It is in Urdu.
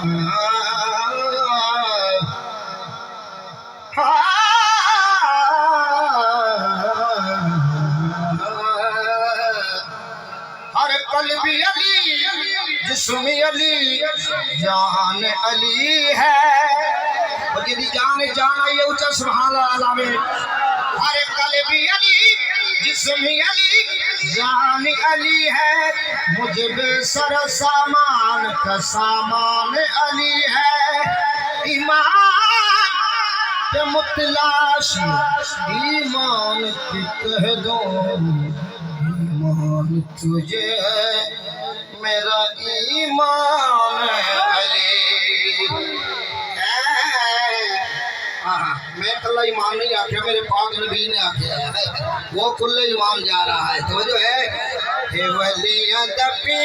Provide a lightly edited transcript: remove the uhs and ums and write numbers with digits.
ہر قلبی علی جسم علی جان علی ہے وہ جی جان آئی ہے اچھا سبحان اللہ میں ہر قلبی علی جسم علی جان علی ہے مجھ بے سر سامان کا سامان علی ہے ایمان کے متلاش ایمان کی کہہ دو ایمان تجھے ہے میرا ایمان علی میں کلہ ایمان نہیں آکھیا میرے پاک نبی نے آکھیا ہے وہ کلہ ایمان جا رہا ہے تو جو ہے ولیاں دپی